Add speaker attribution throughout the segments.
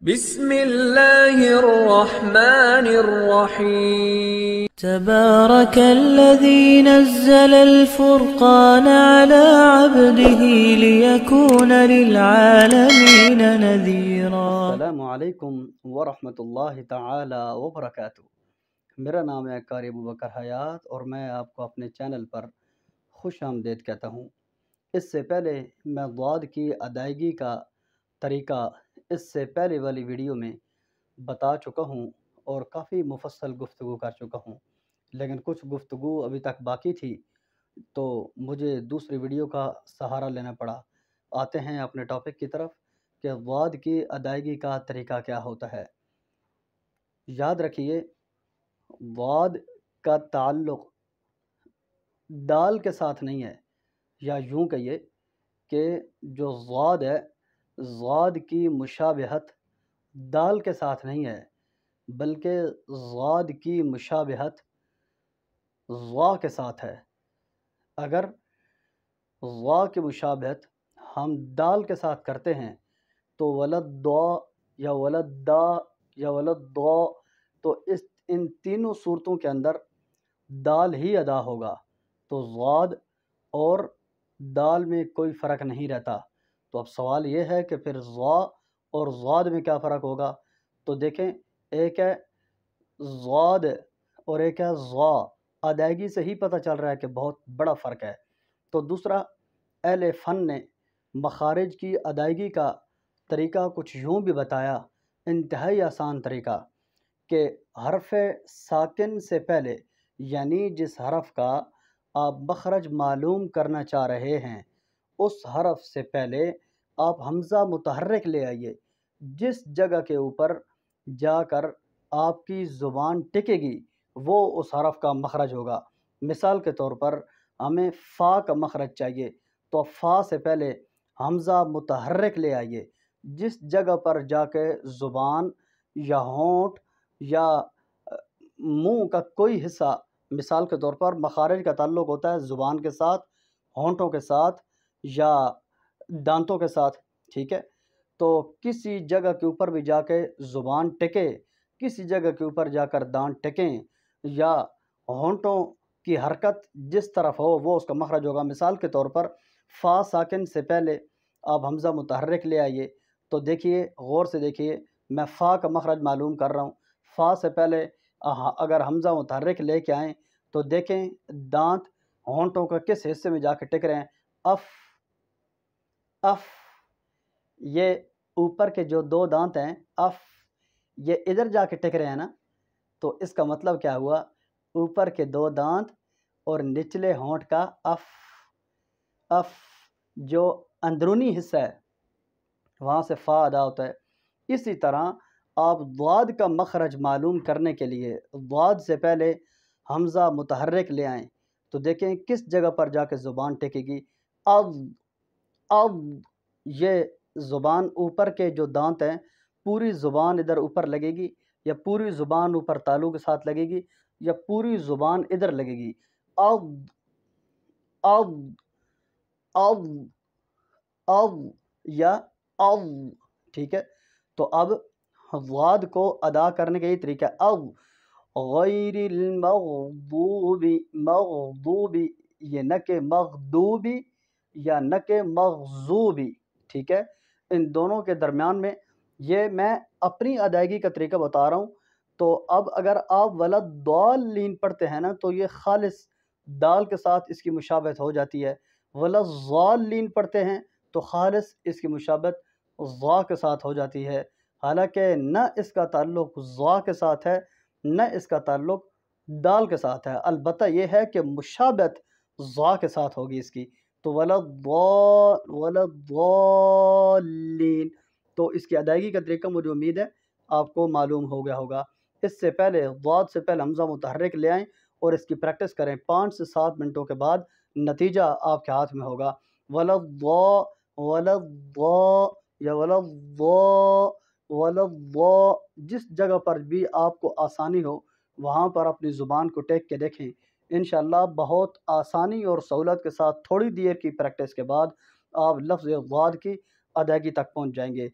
Speaker 1: بسم اللہ الرحمن الرحیم
Speaker 2: تبارك الذي نزل الفرقان على عبده ليكون للعالمين نذيرا۔
Speaker 3: السلام علیکم ورحمۃ اللہ تعالی وبرکاتہ۔ میرا نام ہے قاری ابوبکر حیات اور میں آپ کو اپنے چینل پر خوش آمدید کہتا ہوں۔ اس سے پہلے میں ضاد کی ادائیگی کا طریقہ اس سے پہلے والی ویڈیو میں بتا چکا ہوں اور کافی مفصل گفتگو کر چکا ہوں، لیکن کچھ گفتگو ابھی تک باقی تھی تو مجھے دوسری ویڈیو کا سہارا لینا پڑا۔ آتے ہیں اپنے ٹاپک کی طرف کہ ضاد کی ادائیگی کا طریقہ کیا ہوتا ہے۔ یاد رکھیے، ضاد کا تعلق دال کے ساتھ نہیں ہے، یا یوں کہیے کہ جو ضاد ہے، ضاد کی مشابہت دال کے ساتھ نہیں ہے، بلکہ ضاد کی مشابہت ضا کے ساتھ ہے۔ اگر ضا کی مشابہت ہم دال کے ساتھ کرتے ہیں تو ولد ضا یا ولد دا یا ولد ضا، تو ان تینوں صورتوں کے اندر دال ہی ادا ہوگا، تو ضاد اور دال میں کوئی فرق نہیں رہتا۔ تو اب سوال یہ ہے کہ پھر ضا اور ضاد میں کیا فرق ہوگا؟ تو دیکھیں، ایک ہے ضاد اور ایک ہے ضا، ادائیگی سے ہی پتہ چل رہا ہے کہ بہت بڑا فرق ہے۔ تو دوسرا، اہل فن نے مخارج کی ادائیگی کا طریقہ کچھ یوں بھی بتایا، انتہائی آسان طریقہ، کہ حرف ساکن سے پہلے، یعنی جس حرف کا آپ مخرج معلوم کرنا چاہ رہے ہیں، اس حرف سے پہلے آپ حمزہ متحرک لے آئیے۔ جس جگہ کے اوپر جا کر آپ کی زبان ٹکے گی وہ اس حرف کا مخرج ہوگا۔ مثال کے طور پر ہمیں فا کا مخرج چاہیے، تو فا سے پہلے حمزہ متحرک لے آئیے۔ جس جگہ پر جا کے زبان یا ہونٹ یا منہ کا کوئی حصہ، مثال کے طور پر مخارج کا تعلق ہوتا ہے زبان کے ساتھ، ہونٹوں کے ساتھ یا دانتوں کے ساتھ، ٹھیک ہے؟ تو کسی جگہ کے اوپر بھی جا کے زبان ٹکے، کسی جگہ کے اوپر جا کر دانت ٹکیں، یا ہونٹوں کی حرکت جس طرف ہو وہ اس کا مخرج ہوگا۔ مثال کے طور پر فا ساکن سے پہلے آپ حمزہ متحرک لے آئیے، تو دیکھیے، غور سے دیکھیے، میں فا کا مخرج معلوم کر رہا ہوں۔ فا سے پہلے اگر حمزہ متحرک لے کے آئیں تو دیکھیں دانت ہونٹوں کا کس حصے میں جا کے ٹک رہے ہیں۔ اف، اف، یہ اوپر کے جو دو دانت ہیں، اف، یہ ادھر جا کے ٹک رہے ہیں نا، تو اس کا مطلب کیا ہوا؟ اوپر کے دو دانت اور نچلے ہونٹ کا اف، اف جو اندرونی حصہ ہے وہاں سے فا ادا ہوتا ہے۔ اسی طرح آپ ضاد کا مخرج معلوم کرنے کے لیے ضاد سے پہلے حمزہ متحرک لے آئیں تو دیکھیں کس جگہ پر جا کے زبان ٹکے گی۔ اب، اب، یہ زبان اوپر کے جو دانت ہیں، پوری زبان ادھر اوپر لگے گی، یا پوری زبان اوپر تالو کے ساتھ لگے گی، یا پوری زبان ادھر لگے گی۔ اب، اب، اب، اب یا اب، ٹھیک ہے؟ تو اب ضاد کو ادا کرنے کا یہ طریقہ ہے۔ اب، غیر المغضوبی، مغضوبی، یہ نہ کہ مغضوبی یا نہ کہ مغضوبی، ٹھیک ہے؟ ان دونوں کے درمیان میں یہ میں اپنی ادائیگی کا طریقہ بتا رہا ہوں۔ تو اب اگر آپ ولضالین پڑھتے ہیں نا تو یہ خالص دال کے ساتھ اس کی مشابہت ہو جاتی ہے۔ ولضالین پڑھتے ہیں تو خالص اس کی مشابہت ضا کے ساتھ ہو جاتی ہے، حالانکہ نہ اس کا تعلق ضا کے ساتھ ہے نہ اس کا تعلق دال کے ساتھ ہے، البتہ یہ ہے کہ مشابہت ضا کے ساتھ ہوگی اس کی۔ تو ولضالین، تو اس کی ادائیگی کا طریقہ مجھے امید ہے آپ کو معلوم ہو گیا ہوگا۔ اس سے پہلے ضاد سے پہلے حمزہ متحرک لے آئیں اور اس کی پریکٹس کریں۔ 5 سے 7 منٹوں کے بعد نتیجہ آپ کے ہاتھ میں ہوگا۔ ولضا، ولضا یا ولضا، ولضا، جس جگہ پر بھی آپ کو آسانی ہو وہاں پر اپنی زبان کو ٹیک کے دیکھیں، انشاءاللہ بہت آسانی اور سہولت کے ساتھ تھوڑی دیر کی پریکٹس کے بعد آپ لفظ ضاد کی ادائیگی تک پہنچ جائیں گے۔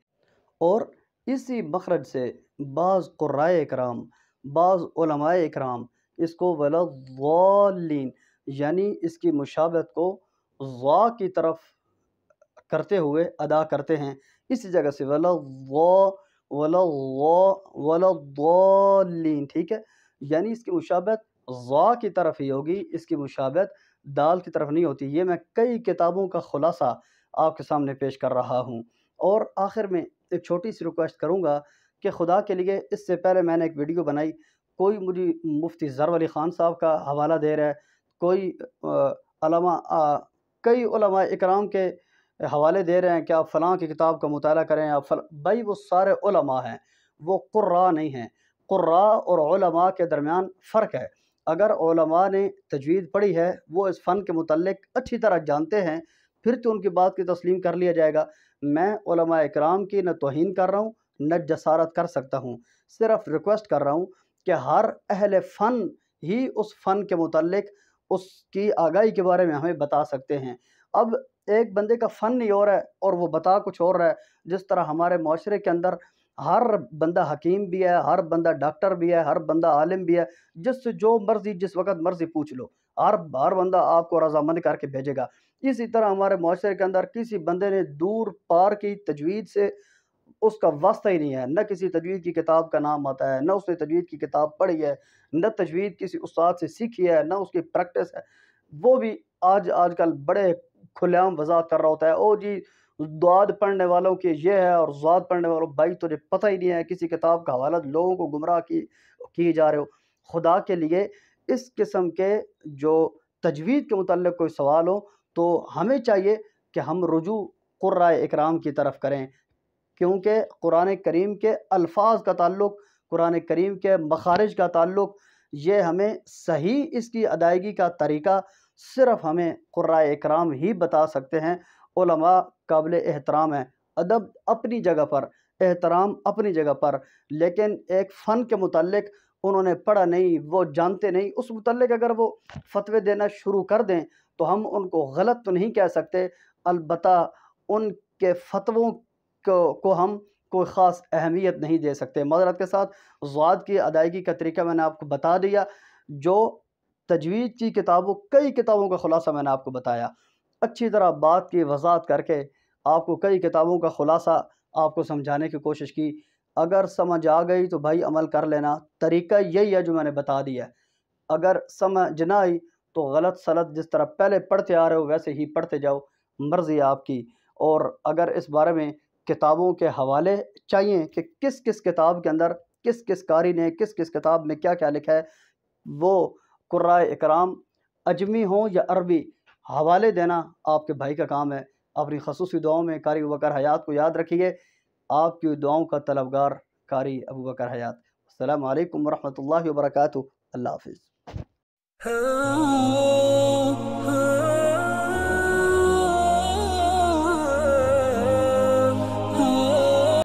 Speaker 3: اور اسی مخرج سے بعض قرائے اکرام، بعض علماء اکرام اس کو وَلَضَّالِّينَ یعنی اس کی مشابہت کو ضا کی طرف کرتے ہوئے ادا کرتے ہیں۔ اسی جگہ سے وَلَضَّالِّينَ، ٹھیک ہے، یعنی اس کی مشابہت ضا کی طرف ہی ہوگی، اس کی مشابہت دال کی طرف نہیں ہوتی۔ یہ میں کئی کتابوں کا خلاصہ آپ کے سامنے پیش کر رہا ہوں۔ اور آخر میں ایک چھوٹی سی ریکویسٹ کروں گا کہ خدا کے لیے، اس سے پہلے میں نے ایک ویڈیو بنائی، کوئی مجھے مفتی ظفر علی خان صاحب کا حوالہ دے رہا ہے، کوئی کئی علماء اکرام کے حوالے دے رہے ہیں کہ آپ فلاں کی کتاب کا مطالعہ کریں، آپ بھائی وہ سارے علماء ہیں، وہ قراء نہیں ہیں۔ قراء اور علماء کے درمیان فرق ہے۔ اگر علماء نے تجوید پڑھی ہے، وہ اس فن کے متعلق اچھی طرح جانتے ہیں، پھر تو ان کی بات کی تسلیم کر لیا جائے گا۔ میں علماء اکرام کی نہ توہین کر رہا ہوں، نہ جسارت کر سکتا ہوں، صرف ریکویسٹ کر رہا ہوں کہ ہر اہل فن ہی اس فن کے متعلق اس کی آگاہی کے بارے میں ہمیں بتا سکتے ہیں۔ اب ایک بندے کا فن نہیں ہو رہا ہے اور وہ بتا کچھ اور رہا ہے، جس طرح ہمارے معاشرے کے اندر ہر بندہ حکیم بھی ہے، ہر بندہ ڈاکٹر بھی ہے، ہر بندہ عالم بھی ہے، جس سے جو مرضی جس وقت مرضی پوچھ لو، ہر بندہ آپ کو رضامند کر کے بھیجے گا۔ اسی طرح ہمارے معاشرے کے اندر کسی بندے نے دور پار کی تجوید سے اس کا واسطہ ہی نہیں ہے، نہ کسی تجوید کی کتاب کا نام آتا ہے، نہ اس نے تجوید کی کتاب پڑھی ہے، نہ تجوید کسی استاد سے سیکھی ہے، نہ اس کی پریکٹس ہے۔ وہ بھی آج کل بڑے کھلے عام وضاحت کر رہا ہوتا ہے، او جی دعاد پڑھنے والوں کی یہ ہے اور زاد پڑھنے والوں، بھائی تجھے پتہ ہی نہیں ہے، کسی کتاب کا حوالہ لوگوں کو گمراہ کی جا رہے ہو۔ خدا کے لیے اس قسم کے جو تجوید کے متعلق کوئی سوال ہو تو ہمیں چاہیے کہ ہم رجوع قرائے اکرام کی طرف کریں، کیونکہ قرآن کریم کے الفاظ کا تعلق، قرآن کریم کے مخارج کا تعلق، یہ ہمیں صحیح اس کی ادائیگی کا طریقہ صرف ہمیں قرائے اکرام ہی بتا سکتے ہیں۔ علماء قابل احترام ہیں، ادب اپنی جگہ پر، احترام اپنی جگہ پر، لیکن ایک فن کے متعلق انہوں نے پڑھا نہیں، وہ جانتے نہیں، اس متعلق اگر وہ فتوے دینا شروع کر دیں تو ہم ان کو غلط تو نہیں کہہ سکتے، البتہ ان کے فتووں کو ہم کوئی خاص اہمیت نہیں دے سکتے۔ معذرت کے ساتھ ضاد کی ادائیگی کا طریقہ میں نے آپ کو بتا دیا، جو تجوید کی کتابوں، کئی کتابوں کا خلاصہ میں نے آپ کو بتایا، اچھی طرح بات کی وضاحت کر کے آپ کو کئی کتابوں کا خلاصہ آپ کو سمجھانے کی کوشش کی۔ اگر سمجھ آ گئی تو بھائی عمل کر لینا، طریقہ یہی ہے جو میں نے بتا دیا ہے۔ اگر سمجھ نہ آئی تو غلط سلط جس طرح پہلے پڑھتے آ رہے ہو ویسے ہی پڑھتے جاؤ، مرضی ہے آپ کی۔ اور اگر اس بارے میں کتابوں کے حوالے چاہیے کہ کس کس کتاب کے اندر کس کس قاری نے کس کس کتاب میں کیا کیا لکھا ہے، وہ قرائے اکرام اجمی ہوں یا عربی، حوالے دینا آپ کے بھائی کا کام ہے۔ اپنی خصوصی دعاؤں میں قاری ابوبکر حیات کو یاد رکھیے۔ آپ کی دعاؤں کا طلبگار قاری ابوبکر حیات۔ السلام علیکم ورحمۃ اللہ وبرکاتہ۔ اللہ حافظ۔